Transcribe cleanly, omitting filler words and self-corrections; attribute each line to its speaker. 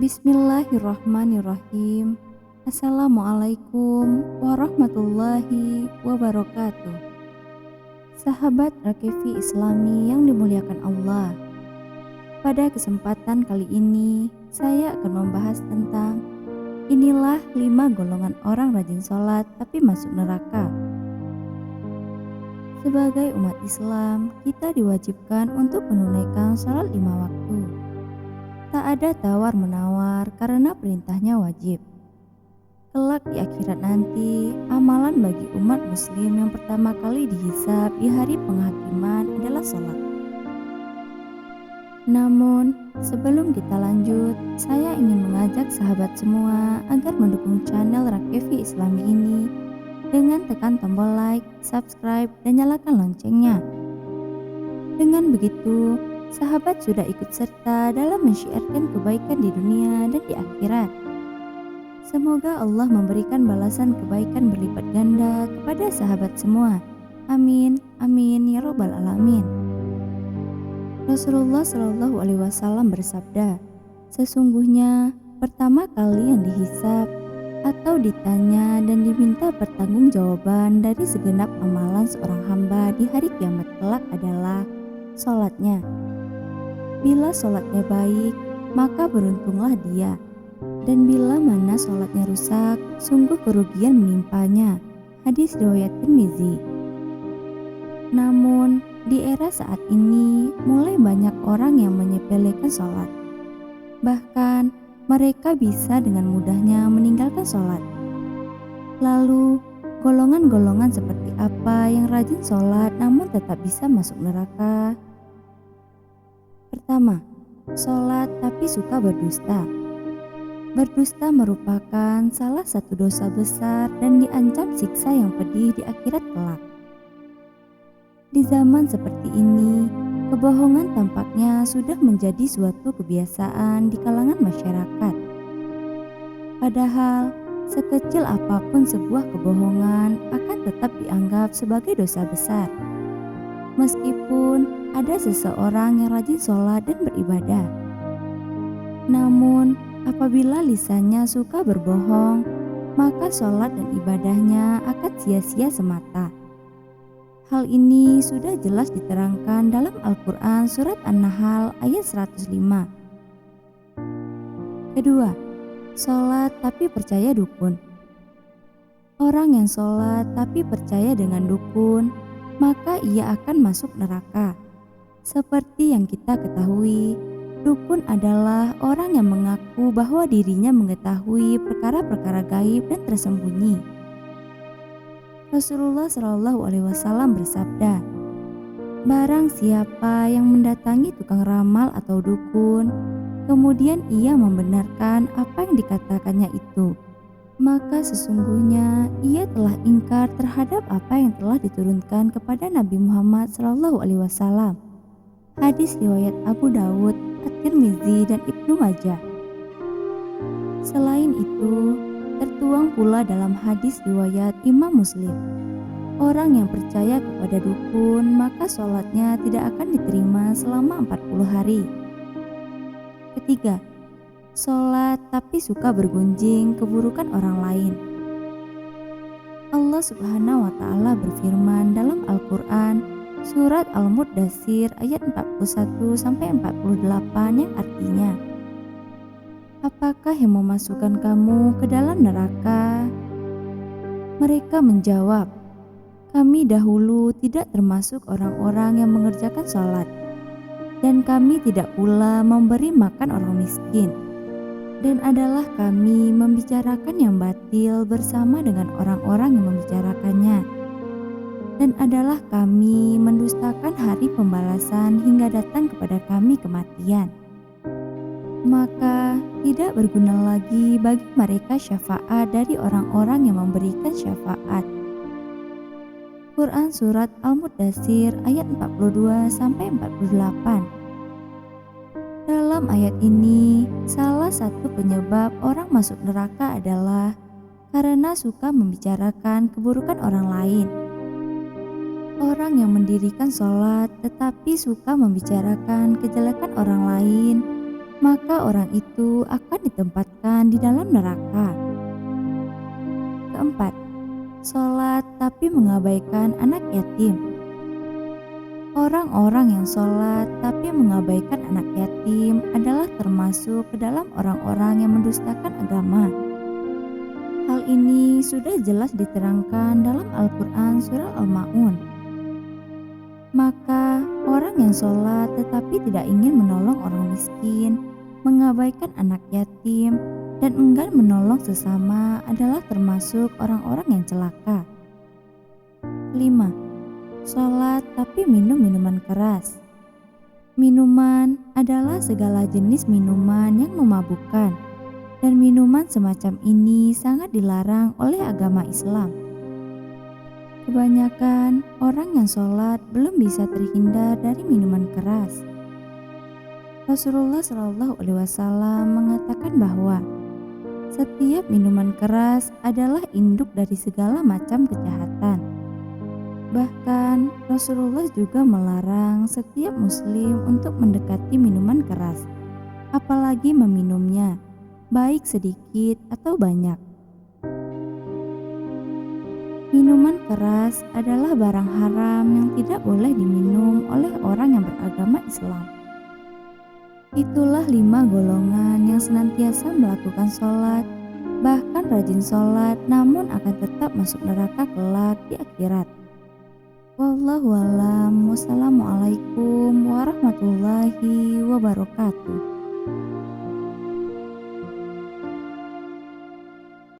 Speaker 1: Bismillahirrahmanirrahim. Assalamualaikum warahmatullahi wabarakatuh. Sahabat Rakevi Islami yang dimuliakan Allah. Pada kesempatan kali ini, saya akan membahas tentang inilah 5 golongan orang rajin sholat tapi masuk neraka. Sebagai umat Islam, kita diwajibkan untuk menunaikan sholat 5 waktu. Tak ada tawar-menawar karena perintahnya wajib. Kelak di akhirat nanti, amalan bagi umat muslim yang pertama kali dihisab di hari penghakiman adalah sholat. Namun, sebelum kita lanjut, saya ingin mengajak sahabat semua agar mendukung channel Rakevi Islami ini dengan tekan tombol like, subscribe, dan nyalakan loncengnya. Dengan begitu, sahabat sudah ikut serta dalam mensyiarkan kebaikan di dunia dan di akhirat. Semoga Allah memberikan balasan kebaikan berlipat ganda kepada sahabat semua. Amin, amin ya robbal alamin. Rasulullah Shallallahu Alaihi Wasallam bersabda, sesungguhnya pertama kali yang dihisab atau ditanya dan diminta pertanggungjawaban dari segenap amalan seorang hamba di hari kiamat kelak adalah sholatnya. Bila sholatnya baik, maka beruntunglah dia. Dan bila mana sholatnya rusak, sungguh kerugian menimpanya. Hadis riwayat Tirmizi. Namun, di era saat ini, mulai banyak orang yang menyepelekan sholat. Bahkan, mereka bisa dengan mudahnya meninggalkan sholat. Lalu, golongan-golongan seperti apa yang rajin sholat namun tetap bisa masuk neraka? Pertama, sholat tapi suka berdusta. Berdusta merupakan salah satu dosa besar dan diancam siksa yang pedih di akhirat kelak. Di zaman seperti ini, kebohongan tampaknya sudah menjadi suatu kebiasaan di kalangan masyarakat. Padahal, sekecil apapun sebuah kebohongan akan tetap dianggap sebagai dosa besar. Meskipun ada seseorang yang rajin sholat dan beribadah. Namun, apabila lisannya suka berbohong, maka sholat dan ibadahnya akan sia-sia semata. Hal ini sudah jelas diterangkan dalam Al-Quran surat An-Nahl ayat 105. Kedua, sholat tapi percaya dukun. Orang yang sholat tapi percaya dengan dukun, maka ia akan masuk neraka. Seperti yang kita ketahui, dukun adalah orang yang mengaku bahwa dirinya mengetahui perkara-perkara gaib dan tersembunyi. Rasulullah Shallallahu Alaihi Wasallam bersabda, barang siapa yang mendatangi tukang ramal atau dukun, kemudian ia membenarkan apa yang dikatakannya itu, maka sesungguhnya ia telah ingkar terhadap apa yang telah diturunkan kepada Nabi Muhammad Shallallahu Alaihi Wasallam. Hadis riwayat Abu Dawud, At-Tirmizi, dan Ibnu Majah. Selain itu, tertuang pula dalam hadis riwayat Imam Muslim, orang yang percaya kepada dukun maka sholatnya tidak akan diterima selama 40 hari. Ketiga, sholat tapi suka bergunjing keburukan orang lain. Allah Subhanahu wa Ta'ala berfirman dalam Al-Quran surat Al-Muddatsir ayat 41-48 yang artinya, apakah yang memasukkan kamu ke dalam neraka? Mereka menjawab, kami dahulu tidak termasuk orang-orang yang mengerjakan sholat, dan kami tidak pula memberi makan orang miskin. Dan adalah kami membicarakan yang batil bersama dengan orang-orang yang membicarakannya. Dan adalah kami mendustakan hari pembalasan hingga datang kepada kami kematian. Maka tidak berguna lagi bagi mereka syafaat dari orang-orang yang memberikan syafaat. Quran surat Al-Muddatsir ayat 42-48. Dalam ayat ini, salah satu penyebab orang masuk neraka adalah karena suka membicarakan keburukan orang lain. Orang yang mendirikan sholat tetapi suka membicarakan kejelekan orang lain, maka orang itu akan ditempatkan di dalam neraka. Keempat, sholat tapi mengabaikan anak yatim. Orang-orang yang sholat tapi mengabaikan anak yatim adalah termasuk ke dalam orang-orang yang mendustakan agama. Hal ini sudah jelas diterangkan dalam Al-Quran surah Al-Ma'un. Maka orang yang sholat tetapi tidak ingin menolong orang miskin, mengabaikan anak yatim, dan enggan menolong sesama adalah termasuk orang-orang yang celaka. 5. Sholat tapi minum minuman keras. Minuman adalah segala jenis minuman yang memabukkan, dan minuman semacam ini sangat dilarang oleh agama Islam. Kebanyakan orang yang sholat belum bisa terhindar dari minuman keras. Rasulullah Shallallahu Alaihi Wasallam mengatakan bahwa setiap minuman keras adalah induk dari segala macam kejahatan. Bahkan Rasulullah juga melarang setiap muslim untuk mendekati minuman keras, apalagi meminumnya, baik sedikit atau banyak. Minuman keras adalah barang haram yang tidak boleh diminum oleh orang yang beragama Islam. Itulah 5 golongan yang senantiasa melakukan sholat, bahkan rajin sholat, namun akan tetap masuk neraka kelak di akhirat. Wallahu a'lam. Wassalamualaikum warahmatullahi wabarakatuh.